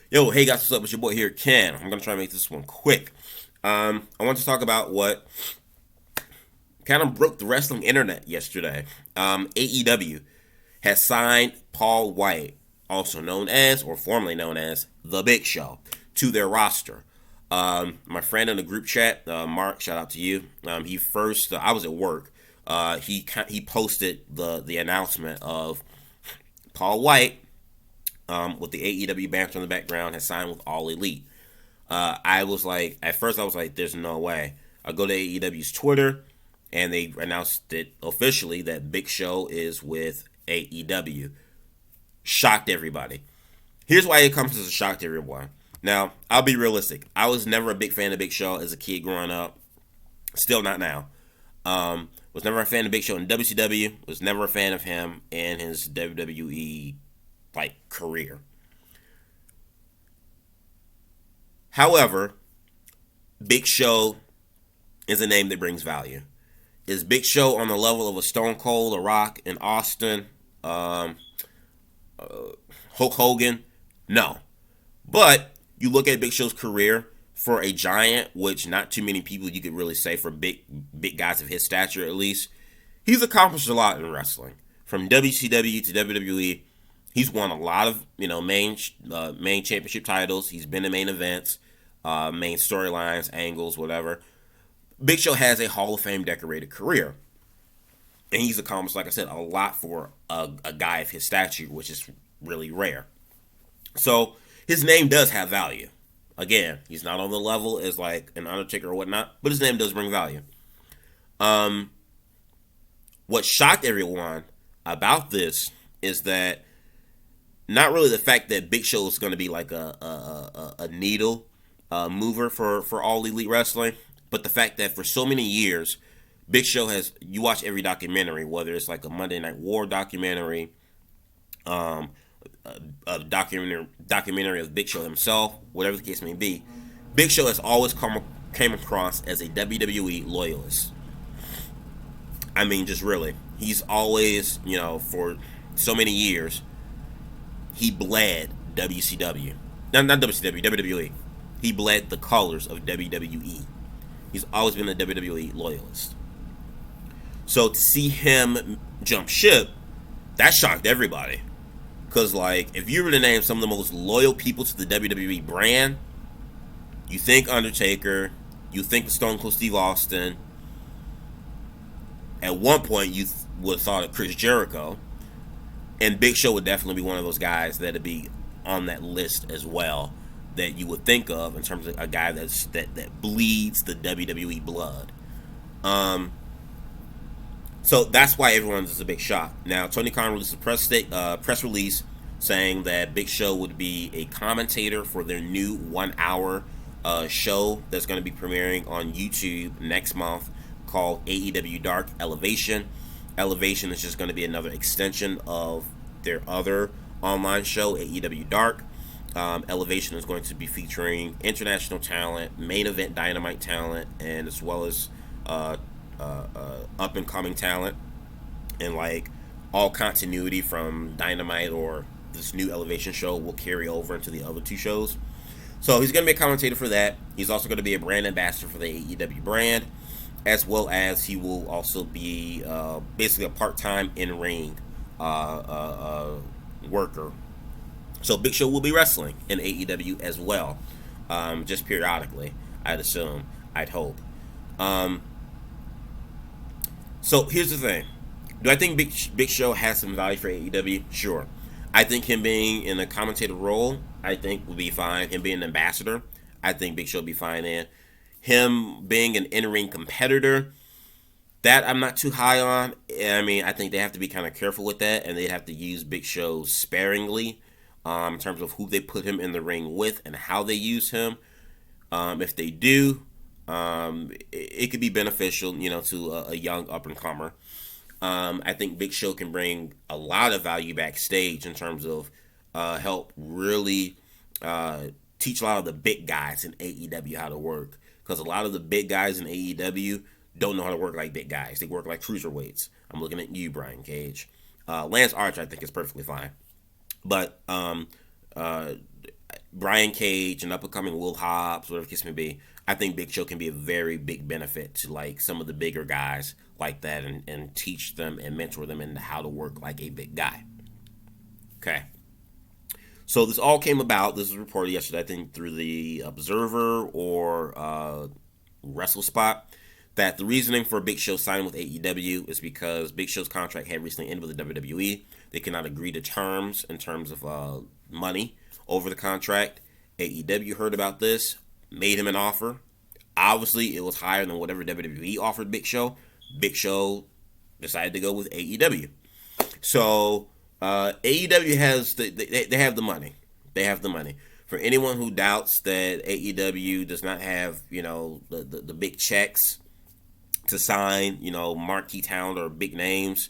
Yo, hey guys, what's up? It's your boy here, Ken. I'm gonna try to make this one quick. I want to talk about what kind of broke the wrestling internet yesterday. AEW has signed Paul White, also known as, or formerly known as, The Big Show, to their roster. My friend in the group chat, Mark, shout out to you. He first, I was at work. He posted the announcement of Paul White, with the AEW banner in the background, has signed with All Elite. I was like, at first I was like, there's no way. I go to AEW's Twitter, and they announced it officially that Big Show is with AEW. Shocked everybody. Here's why it comes as a shock to everyone. Now, I'll be realistic. I was never a big fan of Big Show as a kid growing up. Still not now. Was never a fan of Big Show in WCW. Was never a fan of him in his WWE career. However, Big Show is a name that brings value. Is Big Show on the level of a Stone Cold, a Rock, an Austin, Hulk Hogan? No. But you look at Big Show's career for a giant, which not too many people you could really say for big guys of his stature at least. He's accomplished a lot in wrestling, from WCW to WWE. He's won a lot of main championship titles. He's been in main events, main storylines, angles, whatever. Big Show has a Hall of Fame decorated career, and he's accomplished, like I said, a lot for a guy of his stature, which is really rare. So his name does have value. Again, he's not on the level as like an Undertaker or whatnot, but his name does bring value. What shocked everyone about this is that not really the fact that Big Show is going to be like a needle mover for All Elite Wrestling, but the fact that for so many years, Big Show has, you watch every documentary, whether it's like a Monday Night War documentary, um, a documentary of Big Show himself, whatever the case may be, Big Show has always came across as a WWE loyalist. I mean, just really, he's always, for so many years, he bled WCW. No, not WCW, WWE. He bled the colors of WWE. He's always been a WWE loyalist. So to see him jump ship, that shocked everybody. Because, like, if you were to name some of the most loyal people to the WWE brand, you think Undertaker, you think Stone Cold Steve Austin. At one point, you would have thought of Chris Jericho. And Big Show would definitely be one of those guys that'd be on that list as well, that you would think of in terms of a guy that bleeds the WWE blood. So that's why everyone's is a big shock. Now, Tony Khan released a press release saying that Big Show would be a commentator for their new 1 hour show that's going to be premiering on YouTube next month, called AEW Dark Elevation. Elevation is just going to be another extension of their other online show, AEW Dark. Elevation is going to be featuring international talent, main event Dynamite talent, and as well as up and coming talent, and like all continuity from Dynamite or this new Elevation show will carry over into the other two shows. So he's going to be a commentator for that. He's also going to be a brand ambassador for the AEW brand, as well as he will also be basically a part-time in-ring worker. So Big Show will be wrestling in AEW as well, just periodically, I'd assume, I'd hope. So here's the thing. Do I think Big Show has some value for AEW? Sure. I think him being in a commentator role, I think would be fine. Him being an ambassador, I think Big Show would be fine in. Him being an in-ring competitor, that I'm not too high on. I mean, I think they have to be kind of careful with that, and they have to use Big Show sparingly in terms of who they put him in the ring with and how they use him. If they do, it could be beneficial, to a young up-and-comer. I think Big Show can bring a lot of value backstage in terms of help really teach a lot of the big guys in AEW how to work. Because a lot of the big guys in AEW don't know how to work like big guys. They work like cruiserweights. I'm looking at you, Brian Cage. Lance Archer, I think, is perfectly fine. But Brian Cage and up and coming Will Hobbs, whatever the case may be, I think Big Show can be a very big benefit to like some of the bigger guys like that, and teach them and mentor them into how to work like a big guy. Okay. So this all came about. This was reported yesterday, I think, through the Observer or WrestleSpot, that the reasoning for Big Show signing with AEW is because Big Show's contract had recently ended with the WWE. They cannot agree to terms in terms of money over the contract. AEW heard about this, made him an offer. Obviously, it was higher than whatever WWE offered Big Show. Big Show decided to go with AEW. So AEW has they have the money. They have the money. For anyone who doubts that AEW does not have, the big checks to sign, marquee talent or big names,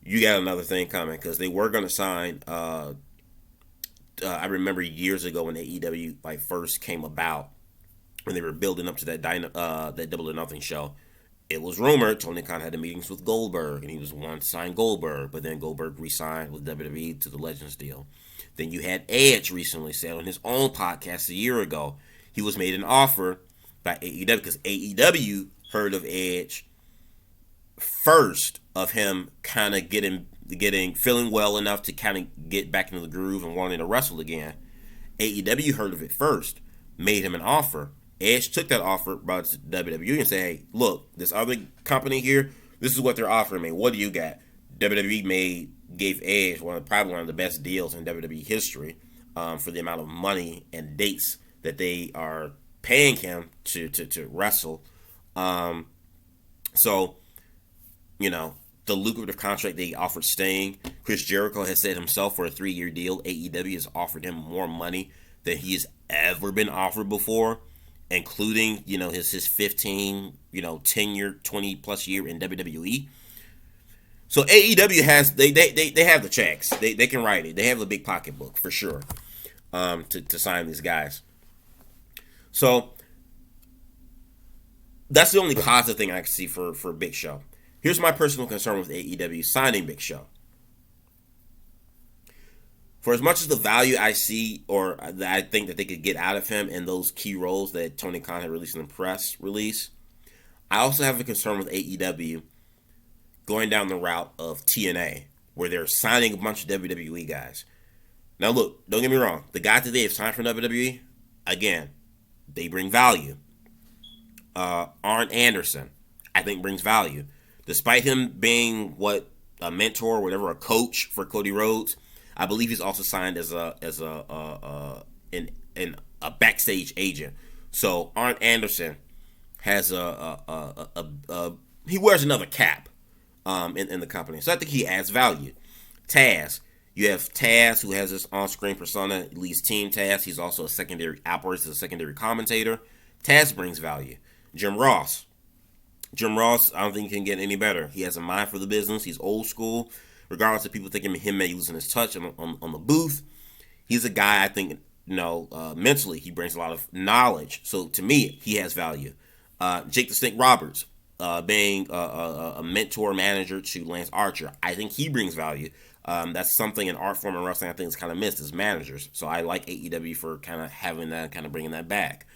you got another thing coming, because they were going to sign. I remember years ago when AEW like first came about, when they were building up to that Double or Nothing show. It was rumored Tony Khan had the meetings with Goldberg, and he was wanting to sign Goldberg, but then Goldberg re-signed with WWE to the Legends deal. Then you had Edge recently said on his own podcast a year ago he was made an offer by AEW, because AEW heard of Edge first, of him kind of feeling well enough to kind of get back into the groove and wanting to wrestle again. AEW heard of it first, made him an offer. Edge took that offer, brought it to WWE and said, hey, look, this other company here, this is what they're offering me. What do you got? WWE gave Edge probably one of the best deals in WWE history, for the amount of money and dates that they are paying him to wrestle. So, the lucrative contract they offered Sting. Chris Jericho has said himself, for a 3-year deal, AEW has offered him more money than he has ever been offered before, including, his 15, 10-year, 20-plus year in WWE. So AEW has, they have the checks. They can write it. They have a big pocketbook, for sure, to sign these guys. So that's the only positive thing I can see for Big Show. Here's my personal concern with AEW signing Big Show. For as much as the value I see, or that I think that they could get out of him in those key roles that Tony Khan had released in the press release, I also have a concern with AEW going down the route of TNA, where they're signing a bunch of WWE guys. Now look, don't get me wrong, the guys that they have signed from WWE, again, they bring value. Arn Anderson, I think, brings value. Despite him being a mentor, whatever, a coach for Cody Rhodes, I believe he's also signed as a backstage agent. So Arn Anderson has he wears another cap in the company. So I think he adds value. Taz, you have Taz, who has this on-screen persona, leads Team Taz. He's also operates as a secondary commentator. Taz brings value. Jim Ross, I don't think he can get any better. He has a mind for the business. He's old school. Regardless of people thinking him maybe losing his touch on the booth, he's a guy I think, mentally he brings a lot of knowledge. So to me, he has value. Jake the Snake Roberts, being a mentor manager to Lance Archer, I think he brings value. That's something in art form and wrestling I think is kind of missed as managers. So I like AEW for kind of having that, kind of bringing that back.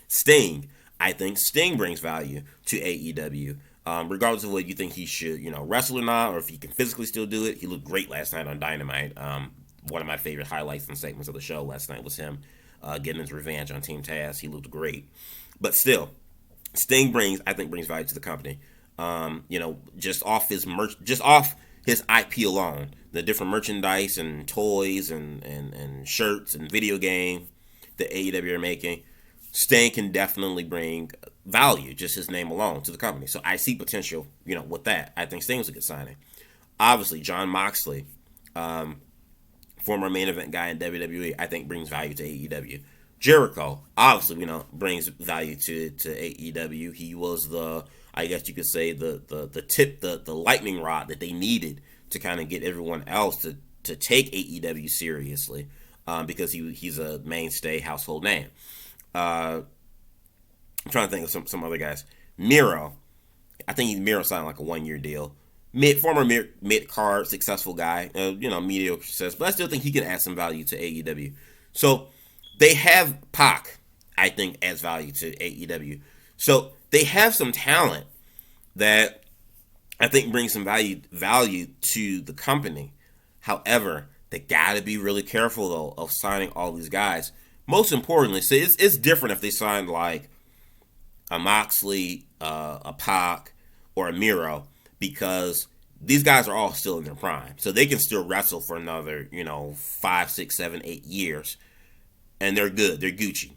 Sting, I think Sting brings value to AEW. Regardless of whether you think he should, wrestle or not, or if he can physically still do it. He looked great last night on Dynamite. One of my favorite highlights and segments of the show last night was him getting his revenge on Team Taz. He looked great. But still, Sting brings value to the company. Just off his his IP alone, the different merchandise and toys and shirts and video game that AEW are making, Sting can definitely bring value, just his name alone, to the company. So I see potential, with that. I think Sting was a good signing. Obviously, Jon Moxley, former main event guy in WWE, I think brings value to AEW. Jericho, obviously, brings value to AEW. He was I guess you could say, the lightning rod that they needed to kind of get everyone else to take AEW seriously, because he's a mainstay household name. I'm trying to think of some other guys. Miro, I think Miro signed like a 1-year deal. mid card successful guy, mediocre success, but I still think he can add some value to AEW. So they have Pac, I think, adds value to AEW. So they have some talent that I think brings some value to the company. However, they got to be really careful though of signing all these guys. Most importantly, so it's different if they signed like a Moxley, a Pac, or a Miro, because these guys are all still in their prime, so they can still wrestle for another 5, 6, 7, 8 years, and they're good, they're Gucci.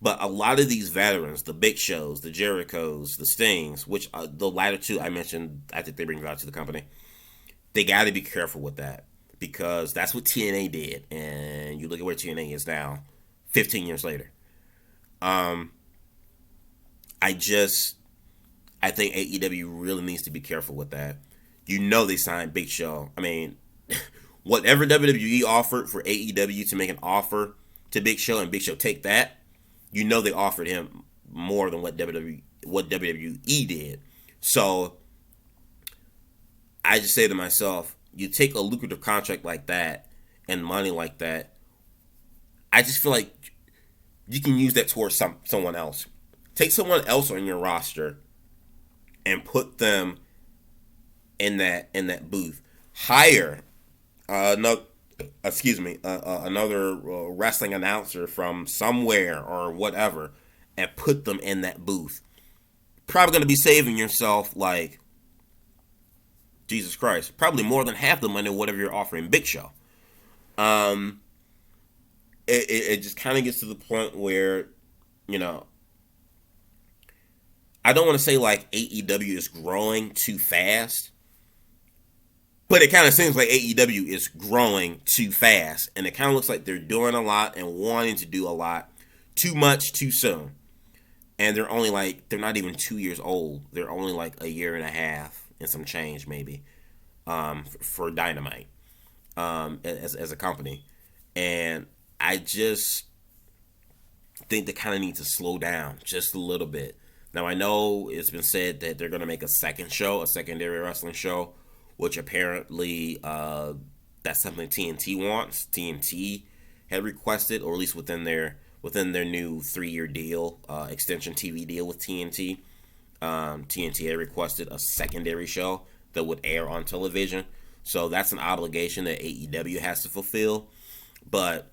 But a lot of these veterans, the Big Shows, the Jerichos, the Stings, which the latter two I mentioned, I think they bring value to the company. They got to be careful with that because that's what TNA did, and you look at where TNA is now, 15 years later. Um, I just I think AEW really needs to be careful with that. They signed Big Show. I mean, whatever WWE offered for AEW to make an offer to Big Show and Big Show take that, they offered him more than what WWE did. So I just say to myself, you take a lucrative contract like that and money like that, I just feel like you can use that towards someone else. Take someone else on your roster and put them in that booth. Hire no, another wrestling announcer from somewhere or whatever, and put them in that booth. Probably going to be saving yourself like Jesus Christ, probably more than half the money whatever you're offering Big Show. Um, it just kind of gets to the point where you know I don't want to say like AEW is growing too fast, but it kind of seems like AEW is growing too fast, and it kind of looks like they're doing a lot and wanting to do a lot too much too soon. And they're not even 2 years old. They're only like a year and a half and some change maybe for Dynamite as a company. And I just think they kind of need to slow down just a little bit. Now I know it's been said that they're going to make a secondary wrestling show, which apparently that's something TNT wants. TNT had requested, or at least within their new 3-year deal, extension TV deal with TNT. TNT had requested a secondary show that would air on television. So that's an obligation that AEW has to fulfill. But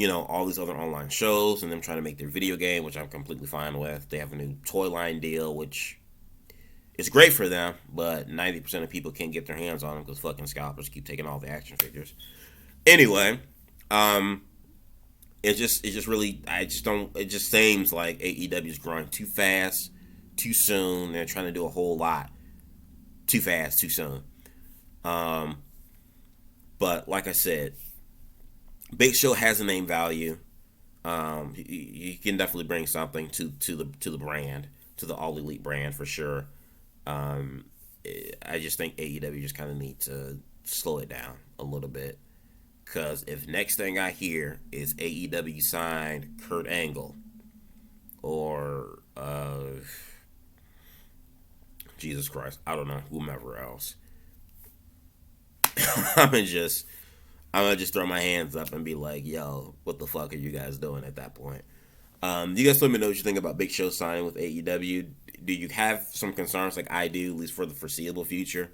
all these other online shows and them trying to make their video game, which I'm completely fine with. They have a new toy line deal, which is great for them, but 90% of people can't get their hands on them because fucking scalpers keep taking all the action figures. Anyway, it just really, it just seems like AEW is growing too fast, too soon. They're trying to do a whole lot too fast, too soon. But like I said, Big Show has a name value. You can definitely bring something to the brand, to the All Elite brand for sure. I just think AEW just kind of need to slow it down a little bit, because if next thing I hear is AEW signed Kurt Angle or Jesus Christ, I don't know, whomever else, I'm gonna just throw my hands up and be like, yo, what the fuck are you guys doing at that point? You guys let me know what you think about Big Show signing with AEW. Do you have some concerns like I do, at least for the foreseeable future,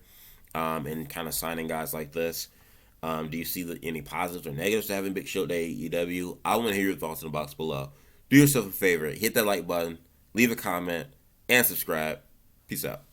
and kind of signing guys like this? Do you see any positives or negatives to having Big Show to AEW? I want to hear your thoughts in the box below. Do yourself a favor, hit that like button, leave a comment, and subscribe. Peace out.